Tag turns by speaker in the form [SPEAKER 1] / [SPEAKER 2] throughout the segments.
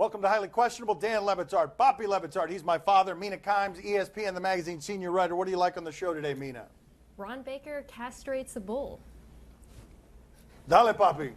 [SPEAKER 1] Welcome to Highly Questionable. Dan Lebitard, Poppy Lebitard. He's my father. Mina Kimes, ESPN, the magazine senior writer. What do you like on the show today, Mina?
[SPEAKER 2] Ron Baker castrates a bull.
[SPEAKER 1] Dale, Poppy.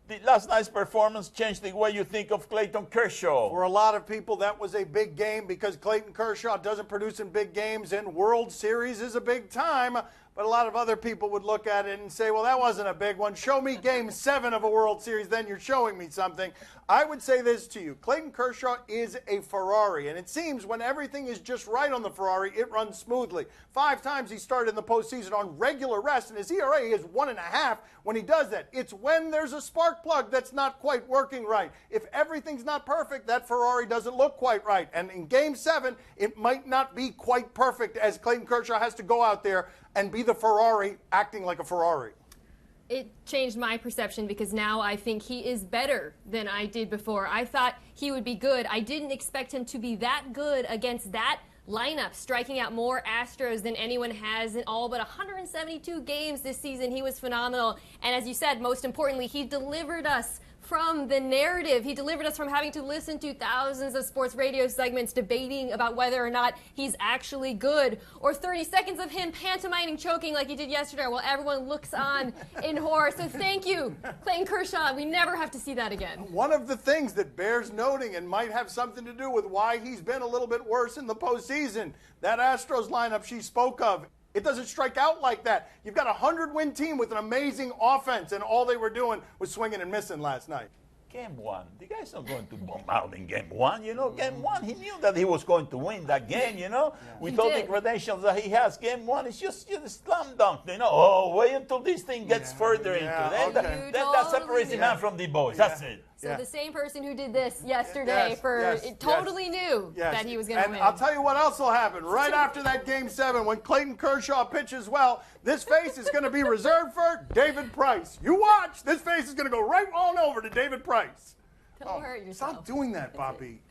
[SPEAKER 3] Did last night's performance change the way you think of Clayton Kershaw?
[SPEAKER 1] For a lot of people, that was a big game because Clayton Kershaw doesn't produce in big games, and World Series is a big time. But a lot of other people would look at it and say, well, that wasn't a big one. Show me Game 7 of a World Series, then you're showing me something. I would say this to you. Clayton Kershaw is a Ferrari, and it seems when everything is just right on the Ferrari, it runs smoothly. 5 times he started in the postseason on regular rest, and his ERA is 1.5 when he does that. It's when there's a spark plug that's not quite working right. If everything's not perfect, that Ferrari doesn't look quite right. And in Game 7, it might not be quite perfect as Clayton Kershaw has to go out there and be the Ferrari acting like a Ferrari.
[SPEAKER 2] It changed my perception because now I think he is better than I did before. I thought he would be good. I didn't expect him to be that good against that lineup, striking out more Astros than anyone has in all but 172 games this season. He was phenomenal. And as you said, most importantly, he delivered us from the narrative. He delivered us from having to listen to thousands of sports radio segments debating about whether or not he's actually good, or 30 seconds of him pantomiming choking like he did yesterday while everyone looks on in horror. So thank you, Clayton Kershaw. We never have to see that again.
[SPEAKER 1] One of the things that bears noting and might have something to do with why he's been a little bit worse in the postseason, that Astros lineup she spoke of, it doesn't strike out like that. You've got a 100-win team with an amazing offense, and all they were doing was swinging and missing last night.
[SPEAKER 3] Game 1. The guy's not going to bomb out in Game 1. You know, Game 1, he knew that he was going to win that game, you know, with all the credentials that he has. Game 1 is just slam dunk, you know. Oh, wait until this thing gets further into it. That separates the man from the boys. That's it.
[SPEAKER 2] So the same person who did this yesterday totally knew that he was going to win.
[SPEAKER 1] And I'll tell you what else will happen. Right after that Game 7, when Clayton Kershaw pitches well, this face is going to be reserved for David Price. You watch. This face is going to go right on over to David Price.
[SPEAKER 2] Don't hurt yourself.
[SPEAKER 1] Stop doing that, Poppy.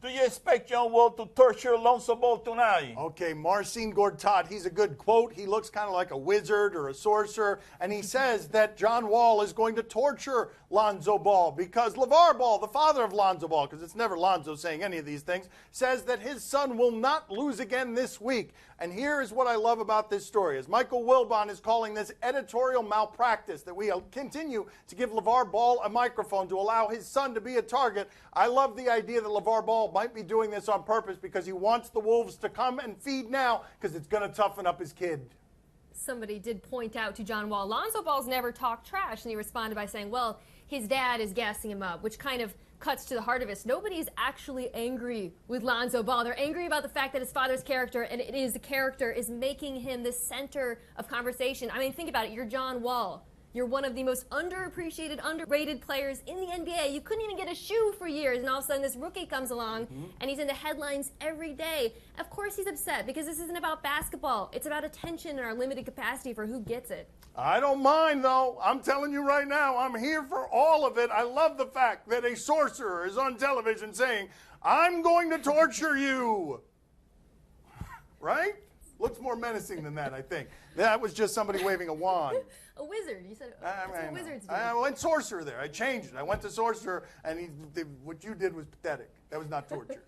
[SPEAKER 3] Do you expect John Wall to torture Lonzo Ball tonight?
[SPEAKER 1] Okay, Marcin Gortat, he's a good quote. He looks kind of like a wizard or a sorcerer, and he says that John Wall is going to torture Lonzo Ball because LeVar Ball, the father of Lonzo Ball, because it's never Lonzo saying any of these things, says that his son will not lose again this week. And here is what I love about this story. As Michael Wilbon is calling this editorial malpractice, that we continue to give LeVar Ball a microphone to allow his son to be a target, I love the idea that LeVar Ball might be doing this on purpose because he wants the Wolves to come and feed now because it's going to toughen up his kid.
[SPEAKER 2] Somebody did point out to John Wall, Lonzo Ball's never talked trash, and he responded by saying, well, his dad is gassing him up, which kind of cuts to the heart of it. Nobody's actually angry with Lonzo Ball. They're angry about the fact that his father's character, and it is the character, is making him the center of conversation. I mean, think about it. You're John Wall. You're one of the most underappreciated, underrated players in the NBA. You couldn't even get a shoe for years, and all of a sudden this rookie comes along, and he's in the headlines every day. Of course he's upset, because this isn't about basketball. It's about attention and our limited capacity for who gets it.
[SPEAKER 1] I don't mind, though. I'm telling you right now, I'm here for all of it. I love the fact that a sorcerer is on television saying, I'm going to torture you. Right? Looks more menacing than that, I think. That was just somebody waving a wand.
[SPEAKER 2] A wizard. You said that's what wizards do.
[SPEAKER 1] I went sorcerer there. I changed it. I went to sorcerer, and what you did was pathetic. That was not torture.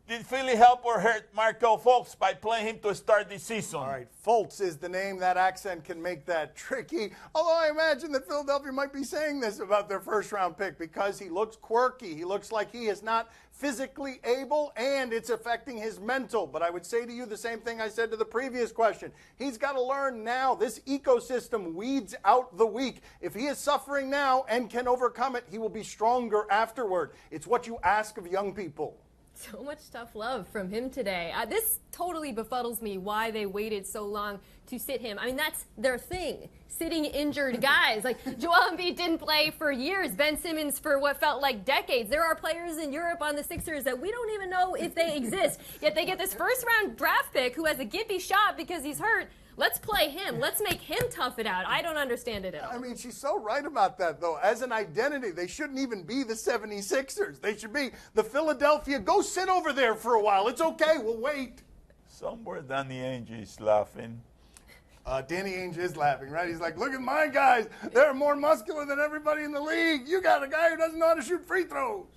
[SPEAKER 3] Did Philly help or hurt Markel Fultz by playing him to start the season?
[SPEAKER 1] All right, Fultz is the name. That accent can make that tricky. Although I imagine that Philadelphia might be saying this about their first-round pick because he looks quirky. He looks like he is not physically able, and it's affecting his mental. But I would say to you the same thing I said to the previous question. He's got to learn now. This ecosystem weeds out the weak. If he is suffering now and can overcome it, he will be stronger afterward. It's what you ask of young people.
[SPEAKER 2] So much tough love from him today. This totally befuddles me why they waited so long to sit him. I mean, that's their thing, sitting injured guys. Like, Joel Embiid didn't play for years, Ben Simmons for what felt like decades. There are players in Europe on the Sixers that we don't even know if they exist, yet they get this first-round draft pick who has a gimpy shot because he's hurt. Let's play him. Let's make him tough it out. I don't understand it at all.
[SPEAKER 1] I mean, she's so right about that, though. As an identity, they shouldn't even be the 76ers. They should be the Philadelphia. Go sit over there for a while. It's okay. We'll wait.
[SPEAKER 3] Somewhere Danny Ainge is laughing.
[SPEAKER 1] Danny Ainge is laughing, right? He's like, look at my guys. They're more muscular than everybody in the league. You got a guy who doesn't know how to shoot free throws.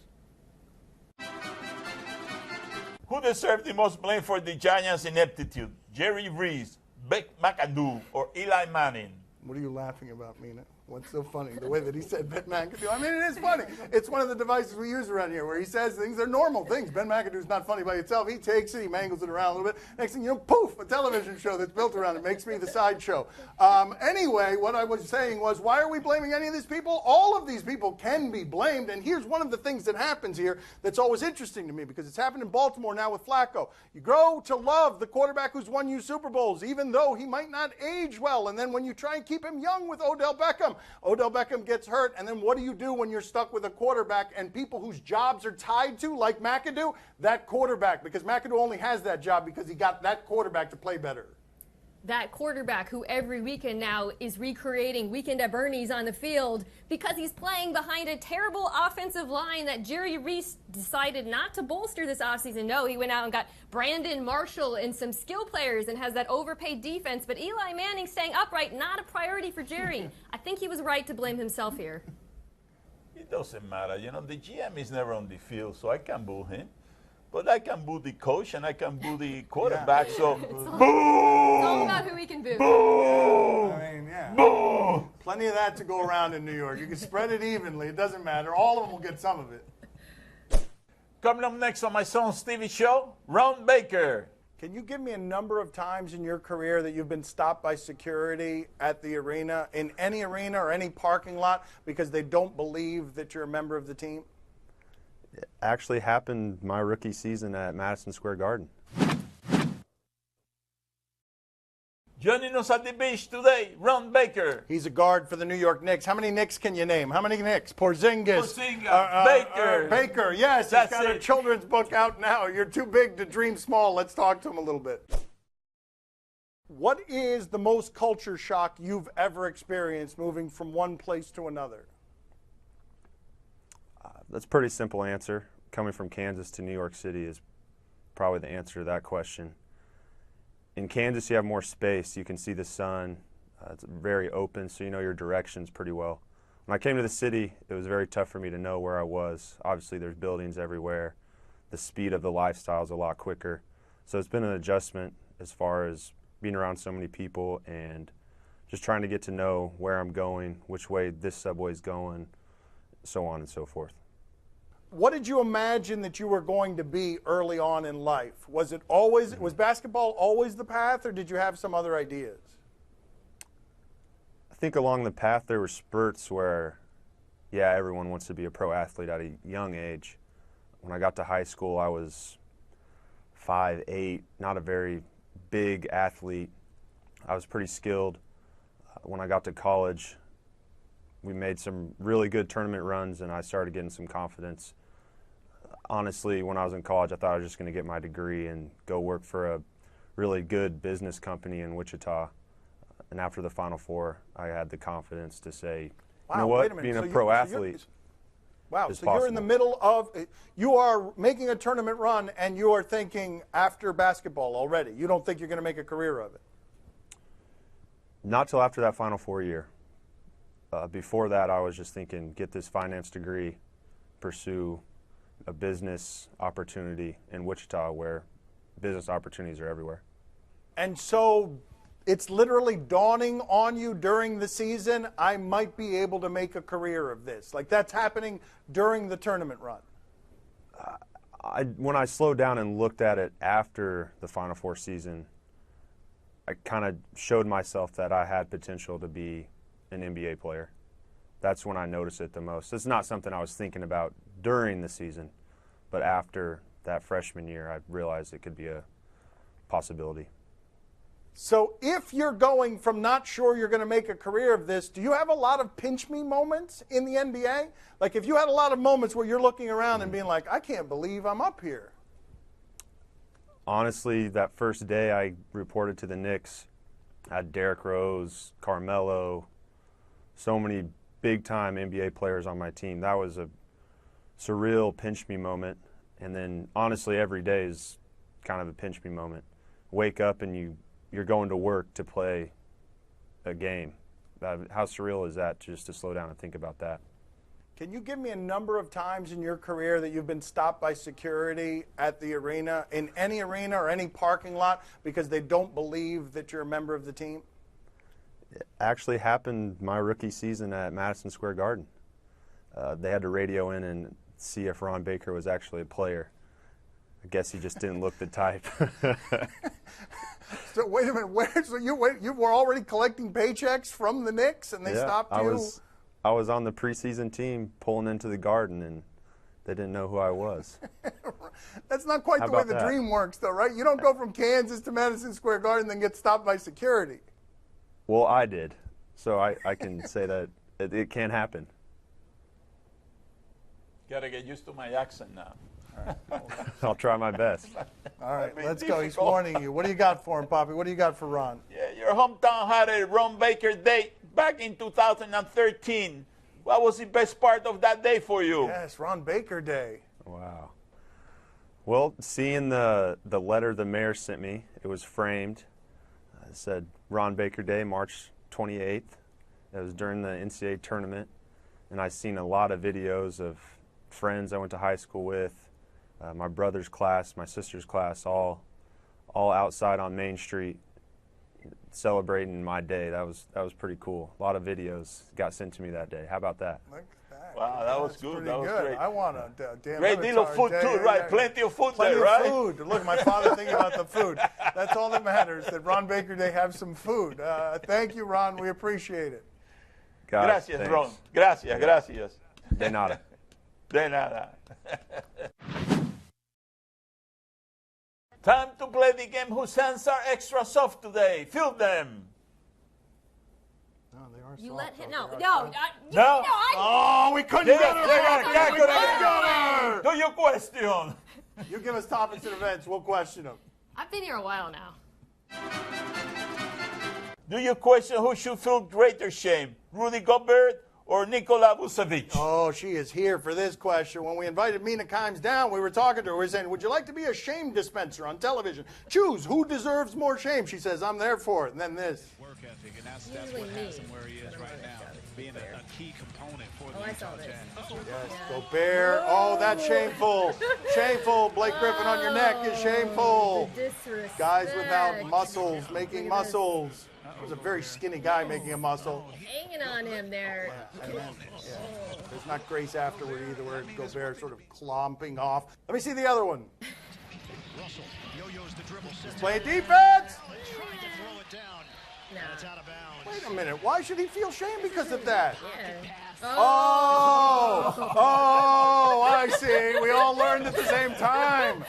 [SPEAKER 3] Who deserves the most blame for the Giants' ineptitude? Jerry Reese, McAdoo, or Eli Manning?
[SPEAKER 1] What are you laughing about, Mina? What's so funny? The way that he said Ben McAdoo. I mean, it is funny. It's one of the devices we use around here where he says things. They're normal things. Ben McAdoo's not funny by itself. He takes it, he mangles it around a little bit. Next thing you know, poof, a television show that's built around it makes me the sideshow. Anyway, what I was saying was, why are we blaming any of these people? All of these people can be blamed, and here's one of the things that happens here that's always interesting to me because it's happened in Baltimore now with Flacco. You grow to love the quarterback who's won you Super Bowls, even though he might not age well, and then when you try and keep him young with Odell Beckham gets hurt, and then what do you do when you're stuck with a quarterback and people whose jobs are tied to, like McAdoo, that quarterback, because McAdoo only has that job because he got that quarterback to play better.
[SPEAKER 2] That quarterback who every weekend now is recreating Weekend at Bernie's on the field because he's playing behind a terrible offensive line that Jerry Reese decided not to bolster this offseason. No, he went out and got Brandon Marshall and some skill players and has that overpaid defense. But Eli Manning staying upright, not a priority for Jerry. I think he was right to blame himself here.
[SPEAKER 3] It doesn't matter. You know, the GM is never on the field, so I can boo him. But I can boo the coach and I can boo the quarterback, so boo!
[SPEAKER 2] It's all about who we can boo.
[SPEAKER 3] Boo!
[SPEAKER 1] I mean, yeah.
[SPEAKER 3] Boo!
[SPEAKER 1] Plenty of that to go around in New York. You can spread it evenly. It doesn't matter. All of them will get some of it.
[SPEAKER 3] Coming up next on my son Stevie's show, Ron Baker.
[SPEAKER 1] Can you give me a number of times in your career that you've been stopped by security at the arena, in any arena or any parking lot, because they don't believe that you're a member of the team?
[SPEAKER 4] It actually happened my rookie season at Madison Square Garden.
[SPEAKER 3] Joining us at the beach today, Ron Baker.
[SPEAKER 1] He's a guard for the New York Knicks. How many Knicks can you name? How many Knicks? Porzingis.
[SPEAKER 3] Baker.
[SPEAKER 1] Baker, yes.
[SPEAKER 3] That's
[SPEAKER 1] he's got a children's book out now. You're too big to dream small. Let's talk to him a little bit. What is the most culture shock you've ever experienced moving from one place to another?
[SPEAKER 4] That's a pretty simple answer. Coming from Kansas to New York City is probably the answer to that question. In Kansas, you have more space. You can see the sun. It's very open, so you know your directions pretty well. When I came to the city, it was very tough for me to know where I was. Obviously, there's buildings everywhere. The speed of the lifestyle is a lot quicker. So it's been an adjustment as far as being around so many people and just trying to get to know where I'm going, which way this subway is going, so on and so forth.
[SPEAKER 1] What did you imagine that you were going to be early on in life? Was basketball always the path, or did you have some other ideas?
[SPEAKER 4] I think along the path there were spurts where, yeah, everyone wants to be a pro athlete at a young age. When I got to high school, I was 5'8", not a very big athlete. I was pretty skilled. When I got to college, we made some really good tournament runs, and I started getting some confidence. Honestly, when I was in college, I thought I was just going to get my degree and go work for a really good business company in Wichita. And after the Final Four, I had the confidence to say,
[SPEAKER 1] wow,
[SPEAKER 4] you know what,
[SPEAKER 1] wait a minute.
[SPEAKER 4] being
[SPEAKER 1] So
[SPEAKER 4] a pro athlete is
[SPEAKER 1] you're in the middle of, you are making a tournament run, and you are thinking after basketball already. You don't think you're going to make a career of it?
[SPEAKER 4] Not till after that Final Four year. Before that, I was just thinking, get this finance degree, pursue a business opportunity in Wichita where business opportunities are everywhere.
[SPEAKER 1] And so it's literally dawning on you during the season, I might be able to make a career of this. Like that's happening during the tournament run.
[SPEAKER 4] When I slowed down and looked at it after the Final Four season, I kind of showed myself that I had potential to be an NBA player. That's when I noticed it the most. It's not something I was thinking about during the season, but after that freshman year, I realized it could be a possibility.
[SPEAKER 1] So if you're going from not sure you're going to make a career of this, do you have a lot of pinch me moments in the NBA? Like if you had a lot of moments where you're looking around and being like, I can't believe I'm up here.
[SPEAKER 4] Honestly, that first day I reported to the Knicks, I had Derrick Rose, Carmelo, so many big-time NBA players on my team. That was a surreal pinch-me moment. And then, honestly, every day is kind of a pinch-me moment. Wake up and you're going to work to play a game. How surreal is that just to slow down and think about that?
[SPEAKER 1] Can you give me a number of times in your career that you've been stopped by security at the arena, in any arena or any parking lot, because they don't believe that you're a member of the team?
[SPEAKER 4] It actually happened my rookie season at Madison Square Garden. They had to radio in and see if Ron Baker was actually a player. I guess he just didn't look the type.
[SPEAKER 1] So wait a minute, so you were already collecting paychecks from the Knicks, and they stopped you?
[SPEAKER 4] I was on the preseason team pulling into the Garden, and they didn't know who I was.
[SPEAKER 1] That's not quite the way the dream works, though, right? You don't go from Kansas to Madison Square Garden and then get stopped by security.
[SPEAKER 4] Well, I did, so I can say that it can happen.
[SPEAKER 3] Gotta get used to my accent now.
[SPEAKER 4] I'll try my best.
[SPEAKER 1] All right, let's go. He's warning you. What do you got for him, Poppy? What do you got for Ron?
[SPEAKER 3] Yeah, your hometown had a Ron Baker Day back in 2013. What was the best part of that day for you?
[SPEAKER 1] Yes, Ron Baker Day.
[SPEAKER 4] Wow. Well, seeing the letter the mayor sent me, it was framed. It said Ron Baker Day, March 28th. It was during the NCAA tournament, and I seen a lot of videos of friends I went to high school with, my brother's class, my sister's class, all outside on Main Street celebrating my day. That was pretty cool. A lot of videos got sent to me that day. How about that?
[SPEAKER 1] Look at that.
[SPEAKER 3] Wow, that was good. That was great.
[SPEAKER 1] I want a damn
[SPEAKER 3] great deal of food too, right?
[SPEAKER 1] Yeah.
[SPEAKER 3] Plenty of food
[SPEAKER 1] Plenty
[SPEAKER 3] there, right?
[SPEAKER 1] of food. Look, my father thinking about the food. That's all that matters, that Ron Baker Day have some food. Thank you, Ron. We appreciate it.
[SPEAKER 4] Guys,
[SPEAKER 3] Gracias,
[SPEAKER 4] thanks.
[SPEAKER 3] Ron. Gracias, gracias.
[SPEAKER 4] De nada.
[SPEAKER 3] De nada. Time to play the game whose hands are extra soft today. Feel them.
[SPEAKER 1] No, they are
[SPEAKER 2] You
[SPEAKER 1] soft,
[SPEAKER 2] let him.
[SPEAKER 1] though.
[SPEAKER 2] No,
[SPEAKER 1] They
[SPEAKER 2] no,
[SPEAKER 1] are soft.
[SPEAKER 3] No.
[SPEAKER 1] Oh, we couldn't get it.
[SPEAKER 3] Do your question.
[SPEAKER 1] You give us topics and events, we'll question them.
[SPEAKER 2] I've been here a while now.
[SPEAKER 3] Do you question who should feel greater shame, Rudy Gobert or Nikola Vucevic?
[SPEAKER 1] Oh, she is here for this question. When we invited Mina Kimes down, we were talking to her. We were saying, would you like to be a shame dispenser on television? Choose who deserves more shame. She says, I'm there for it. And then this.
[SPEAKER 5] Work ethic, and that's
[SPEAKER 2] Usually
[SPEAKER 5] what
[SPEAKER 2] me.
[SPEAKER 5] has him where he is right now, being a key component for the
[SPEAKER 2] Oh, I saw
[SPEAKER 5] Utah
[SPEAKER 2] this.
[SPEAKER 5] Jazz.
[SPEAKER 1] Yes, Gobert. Oh, that's shameful. Shameful. Blake Griffin on your neck is shameful.
[SPEAKER 2] The disrespect.
[SPEAKER 1] Guys without muscles making muscles. It was a very skinny guy making a muscle.
[SPEAKER 2] Hanging on him there.
[SPEAKER 1] And then, there's not grace afterward either, where Gobert sort of clomping off. Let me see the other one.
[SPEAKER 5] Russell yo-yos the dribble system.
[SPEAKER 1] Play defense.
[SPEAKER 5] Trying to throw it down.
[SPEAKER 2] No.
[SPEAKER 5] It's out of bounds.
[SPEAKER 1] Wait a minute. Why should he feel shame because of that?
[SPEAKER 2] Yeah.
[SPEAKER 1] Oh, I see. We all learned at the same time.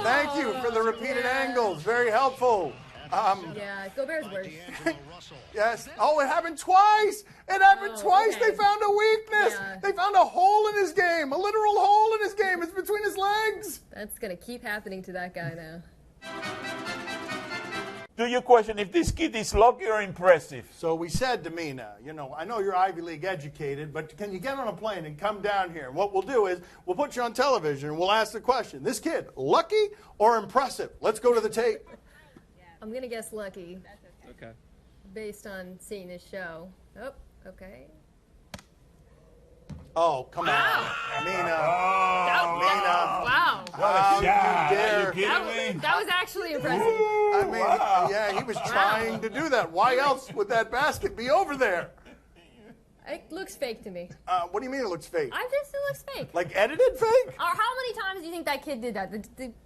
[SPEAKER 1] Thank you for the repeated angles. Very helpful.
[SPEAKER 2] Yeah, Gobert's worse.
[SPEAKER 5] D'Angelo Russell.
[SPEAKER 1] Yes. Oh, it happened twice. It happened twice.
[SPEAKER 2] okay.
[SPEAKER 1] They found a weakness.
[SPEAKER 2] Yeah.
[SPEAKER 1] They found a hole in his game, a literal hole in his game. It's between his legs.
[SPEAKER 2] That's going to keep happening to that guy now.
[SPEAKER 3] Do you question if this kid is lucky or impressive?
[SPEAKER 1] So we said to Mina, I know you're Ivy League educated, but can you get on a plane and come down here? And what we'll do is we'll put you on television and we'll ask the question, this kid, lucky or impressive? Let's go to the tape.
[SPEAKER 2] I'm going to guess lucky.
[SPEAKER 6] Okay.
[SPEAKER 2] Based on seeing this show. Oh, okay.
[SPEAKER 1] Oh, come on. Mina.
[SPEAKER 2] Wow.
[SPEAKER 1] How you dare.
[SPEAKER 2] That was actually impressive.
[SPEAKER 1] I mean, yeah, he was trying to do that. Why else would that basket be over there?
[SPEAKER 2] It looks fake to me.
[SPEAKER 1] What do you mean it looks fake?
[SPEAKER 2] I just it looks fake.
[SPEAKER 1] Like edited fake?
[SPEAKER 2] Or how many times do you think that kid did that?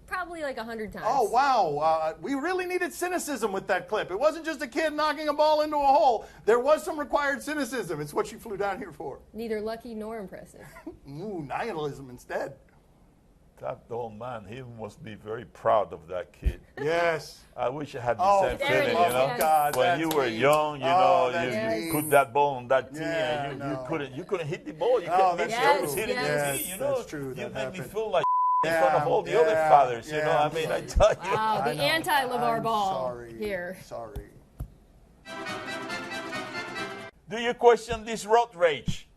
[SPEAKER 2] Probably like 100 times.
[SPEAKER 1] Oh, wow. We really needed cynicism with that clip. It wasn't just a kid knocking a ball into a hole. There was some required cynicism. It's what you flew down here for.
[SPEAKER 2] Neither lucky nor impressive.
[SPEAKER 1] Ooh, nihilism instead.
[SPEAKER 3] That old man, he must be very proud of that kid.
[SPEAKER 1] Yes.
[SPEAKER 3] I wish I had the
[SPEAKER 1] Oh,
[SPEAKER 3] same
[SPEAKER 2] there
[SPEAKER 3] feeling,
[SPEAKER 2] it
[SPEAKER 3] you
[SPEAKER 2] is.
[SPEAKER 3] know.
[SPEAKER 2] Yes.
[SPEAKER 1] God,
[SPEAKER 3] When
[SPEAKER 1] that's
[SPEAKER 3] you were
[SPEAKER 1] neat.
[SPEAKER 3] young, you
[SPEAKER 1] Oh,
[SPEAKER 3] know,
[SPEAKER 1] that's
[SPEAKER 3] you
[SPEAKER 1] neat.
[SPEAKER 3] put that ball on that tee
[SPEAKER 1] Yeah,
[SPEAKER 3] and
[SPEAKER 1] no.
[SPEAKER 3] you couldn't hit the ball. You
[SPEAKER 1] Oh,
[SPEAKER 3] couldn't
[SPEAKER 1] that's
[SPEAKER 3] miss
[SPEAKER 2] true.
[SPEAKER 3] it. It was hitting
[SPEAKER 2] Yes,
[SPEAKER 3] the tee, you know.
[SPEAKER 1] that's true.
[SPEAKER 3] You
[SPEAKER 1] That
[SPEAKER 3] made me
[SPEAKER 1] happened.
[SPEAKER 3] feel like in
[SPEAKER 1] Yeah,
[SPEAKER 3] front of all the other
[SPEAKER 1] yeah,
[SPEAKER 3] fathers, you
[SPEAKER 1] yeah,
[SPEAKER 3] know. I
[SPEAKER 1] I'm
[SPEAKER 3] mean, I
[SPEAKER 1] sorry.
[SPEAKER 3] tell you.
[SPEAKER 2] Wow, the
[SPEAKER 1] I know.
[SPEAKER 2] anti-LeVar
[SPEAKER 1] I'm
[SPEAKER 2] Ball
[SPEAKER 1] sorry.
[SPEAKER 2] here.
[SPEAKER 1] Sorry.
[SPEAKER 3] Do you question this road rage?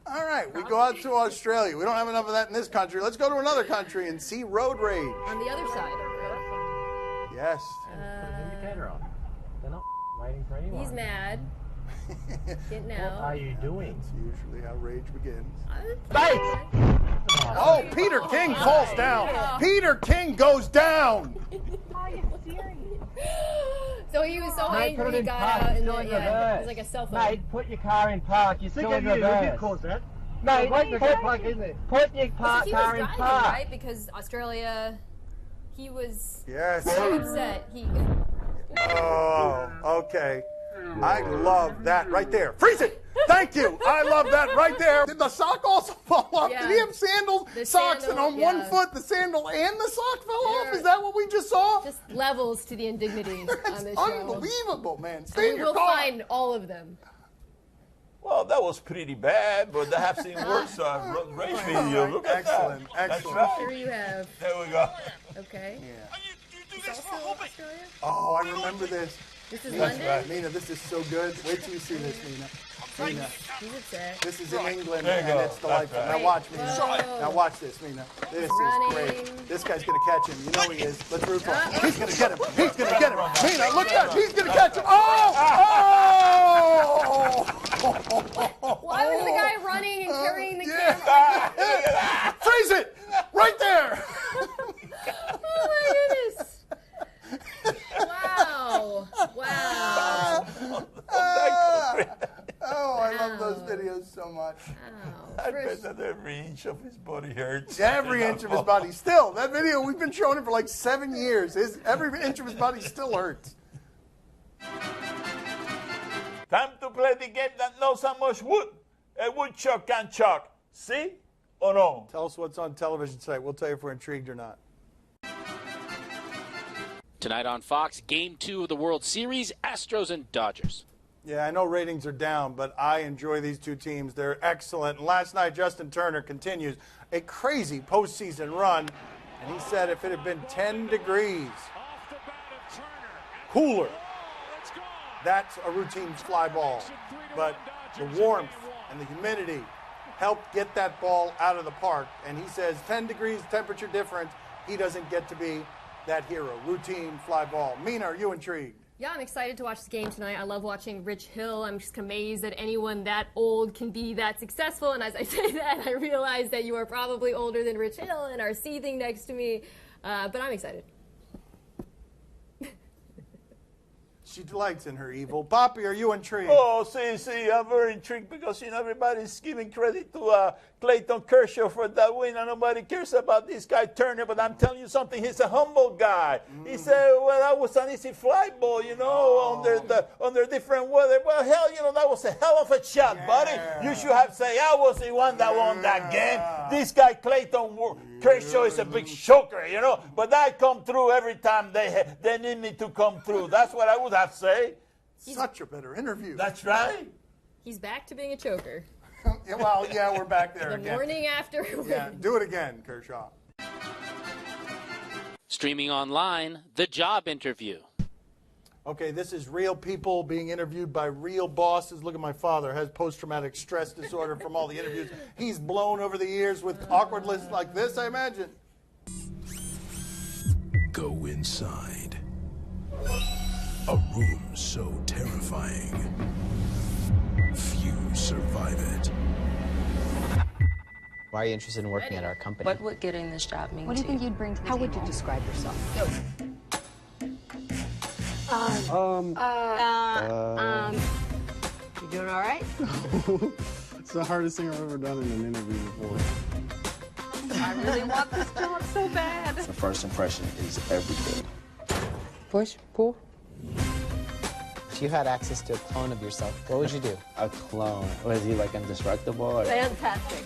[SPEAKER 1] All right, we go out to Australia. We don't have enough of that in this country. Let's go to another country and see road rage.
[SPEAKER 2] On the other side.
[SPEAKER 1] Yes.
[SPEAKER 7] Indicator on. They're not. Why
[SPEAKER 6] fighting for anyone.
[SPEAKER 2] He's mad. Getting
[SPEAKER 6] What
[SPEAKER 2] out.
[SPEAKER 6] are you doing?
[SPEAKER 1] That's usually how rage begins.
[SPEAKER 6] Fight!
[SPEAKER 1] Oh, Peter King falls down. Peter King goes down.
[SPEAKER 7] Are you serious?
[SPEAKER 2] So he was so
[SPEAKER 6] Mate, put
[SPEAKER 2] angry
[SPEAKER 6] it
[SPEAKER 2] he
[SPEAKER 6] in
[SPEAKER 2] got
[SPEAKER 6] park.
[SPEAKER 2] out
[SPEAKER 6] It's
[SPEAKER 2] and
[SPEAKER 6] still in
[SPEAKER 2] it was
[SPEAKER 6] reverse.
[SPEAKER 2] like a cell phone.
[SPEAKER 6] Mate, put your car in park. You're still in
[SPEAKER 8] You did
[SPEAKER 6] reverse.
[SPEAKER 8] cause that.
[SPEAKER 6] Mate,
[SPEAKER 8] Wait, you
[SPEAKER 6] put
[SPEAKER 8] can't plug in there.
[SPEAKER 6] put your
[SPEAKER 2] So
[SPEAKER 6] car
[SPEAKER 2] he was
[SPEAKER 6] in
[SPEAKER 2] driving,
[SPEAKER 6] park.
[SPEAKER 2] right? Because Australia, he was
[SPEAKER 1] Yes.
[SPEAKER 2] so upset.
[SPEAKER 1] Oh, okay. I love that right there. Freeze it! Thank you. I love that right there. Did the sock also fall off?
[SPEAKER 2] Yeah.
[SPEAKER 1] Did he have sandals,
[SPEAKER 2] The
[SPEAKER 1] socks,
[SPEAKER 2] sandal,
[SPEAKER 1] and on one
[SPEAKER 2] yeah.
[SPEAKER 1] foot the sandal and the sock fell off?
[SPEAKER 2] They're-
[SPEAKER 1] Is that what we just saw?
[SPEAKER 2] Just levels to the indignity
[SPEAKER 1] That's
[SPEAKER 2] on this show.
[SPEAKER 1] unbelievable, man.
[SPEAKER 2] And
[SPEAKER 1] Stay in
[SPEAKER 2] we
[SPEAKER 1] your
[SPEAKER 2] will
[SPEAKER 1] car.
[SPEAKER 2] find all of them.
[SPEAKER 3] Well, that was pretty bad, but I have seen worse race video. Look at
[SPEAKER 1] Excellent,
[SPEAKER 3] that.
[SPEAKER 1] excellent.
[SPEAKER 3] That's
[SPEAKER 2] Sure
[SPEAKER 3] right.
[SPEAKER 2] you have.
[SPEAKER 3] There we go.
[SPEAKER 2] Okay.
[SPEAKER 5] You do
[SPEAKER 2] Is
[SPEAKER 5] this for
[SPEAKER 2] also
[SPEAKER 5] a living.
[SPEAKER 2] Australia?
[SPEAKER 1] Oh, I remember this.
[SPEAKER 2] This is
[SPEAKER 3] That's
[SPEAKER 2] London?
[SPEAKER 3] right.
[SPEAKER 1] Mina, this is so good. Wait till you see this, Mina. Mina,
[SPEAKER 2] He's upset.
[SPEAKER 1] this is in England,
[SPEAKER 3] There you
[SPEAKER 1] and
[SPEAKER 3] go.
[SPEAKER 1] it's delightful.
[SPEAKER 3] That's
[SPEAKER 1] Now
[SPEAKER 3] right.
[SPEAKER 1] watch, Mina.
[SPEAKER 2] Whoa.
[SPEAKER 1] Now watch this, Mina. This is
[SPEAKER 2] Running.
[SPEAKER 1] great. This guy's going to catch him. You know he is. Let's root for him. He's going to get him. He's going to get him. Mina, look out. He's going to catch him. Oh! Oh!
[SPEAKER 2] Why was the guy running and carrying the
[SPEAKER 1] Yeah.
[SPEAKER 2] camera?
[SPEAKER 1] Freeze it! Right there!
[SPEAKER 2] Oh my goodness. Wow. Wow.
[SPEAKER 1] Oh, I love those
[SPEAKER 2] Wow.
[SPEAKER 1] videos so much.
[SPEAKER 2] Wow.
[SPEAKER 3] I
[SPEAKER 2] First-
[SPEAKER 3] bet that every inch of his body hurts.
[SPEAKER 1] Every inch of his body. Still, that video, we've been showing it for like 7 years. Every inch of his body still hurts.
[SPEAKER 3] Time to play the game that knows how much wood a woodchuck can chuck. See or no?
[SPEAKER 1] Tell us what's on television tonight. We'll tell you if we're intrigued or not.
[SPEAKER 9] Tonight on Fox, Game 2 of the World Series, Astros and Dodgers.
[SPEAKER 1] Yeah, I know ratings are down, but I enjoy these two teams. They're excellent. And last night, Justin Turner continues a crazy postseason run. And he said if it had been 10 degrees cooler, that's a routine fly ball. But the warmth and the humidity helped get that ball out of the park. And he says 10 degrees temperature difference, he doesn't get to be that hero. Routine fly ball. Mina, are you intrigued?
[SPEAKER 2] Yeah, I'm excited to watch this game tonight. I love watching Rich Hill. I'm just amazed that anyone that old can be that successful. And as I say that, I realize that you are probably older than Rich Hill and are seething next to me. But I'm excited.
[SPEAKER 1] She delights in her evil. Poppy, are you intrigued?
[SPEAKER 3] Oh, see, I'm very intrigued because, everybody's giving credit to Clayton Kershaw for that win, and nobody cares about this guy Turner, but I'm telling you something, he's a humble guy. He said, well, that was an easy fly ball, under different weather. Well, hell, that was a hell of a shot, buddy. You should have said, I was the one that won that game. This guy Clayton Kershaw is a big choker, but that come through every time they need me to come through. That's what I would have said.
[SPEAKER 1] Such a better interview.
[SPEAKER 3] That's right.
[SPEAKER 2] He's back to being a choker.
[SPEAKER 1] Well, yeah, we're back there
[SPEAKER 2] The
[SPEAKER 1] again.
[SPEAKER 2] morning after a win.
[SPEAKER 1] Yeah, do it again, Kershaw.
[SPEAKER 9] Streaming online, The Job Interview.
[SPEAKER 1] Okay, this is real people being interviewed by real bosses. Look at my father, has post-traumatic stress disorder from all the interviews. He's blown over the years with awkward lists like this, I imagine.
[SPEAKER 10] Go inside. A room so terrifying. Few survive it.
[SPEAKER 11] Why are you interested in working at our company?
[SPEAKER 12] What would getting this job mean
[SPEAKER 7] What do
[SPEAKER 12] to
[SPEAKER 7] you think you'd bring to the
[SPEAKER 12] How
[SPEAKER 7] table?
[SPEAKER 12] would you describe yourself?
[SPEAKER 7] You doing all right?
[SPEAKER 8] It's the hardest thing I've ever done in an interview before.
[SPEAKER 12] I really want this job so bad.
[SPEAKER 11] The first impression is everything.
[SPEAKER 12] Push, pull.
[SPEAKER 11] If you had access to a clone of yourself, what would you do? A clone? Was he like indestructible? Or?
[SPEAKER 12] Fantastic.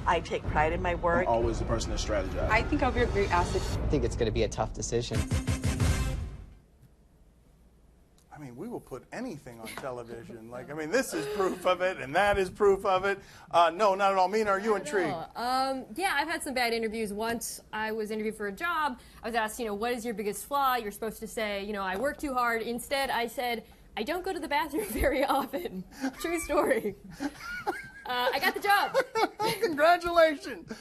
[SPEAKER 13] I take pride in my work.
[SPEAKER 10] Always the person that strategizes.
[SPEAKER 12] I think I'll be a great asset.
[SPEAKER 11] I think it's going to be a tough decision.
[SPEAKER 1] I mean, we will put anything on television. This is proof of it, and that is proof of it. No, not at all. Mina, are you intrigued?
[SPEAKER 2] Yeah, I've had some bad interviews. Once I was interviewed for a job, I was asked, what is your biggest flaw? You're supposed to say, I work too hard. Instead, I said, I don't go to the bathroom very often. True story. I got the job.
[SPEAKER 1] Congratulations.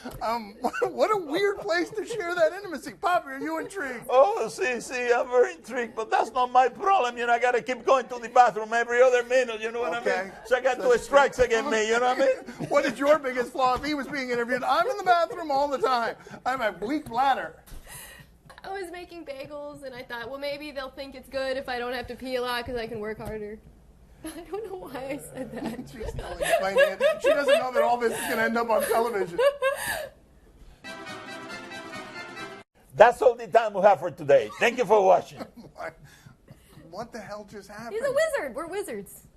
[SPEAKER 1] What a weird place to share that intimacy. Poppy, are you intrigued?
[SPEAKER 3] Oh, see, I'm very intrigued, but that's not my problem. You know, I got to keep going to the bathroom every other minute, you know what I mean? So I got 2 strikes against me, you know what I mean?
[SPEAKER 1] What is your biggest flaw if he was being interviewed? I'm in the bathroom all the time. I have a weak bladder.
[SPEAKER 2] I was making bagels, and I thought, well, maybe they'll think it's good if I don't have to pee a lot because I can work harder. I don't know why I said that.
[SPEAKER 1] She's still explaining it. She doesn't know that all this is going to end up on television.
[SPEAKER 3] That's all the time we have for today. Thank you for watching.
[SPEAKER 1] What the hell just happened?
[SPEAKER 2] He's a wizard. We're wizards.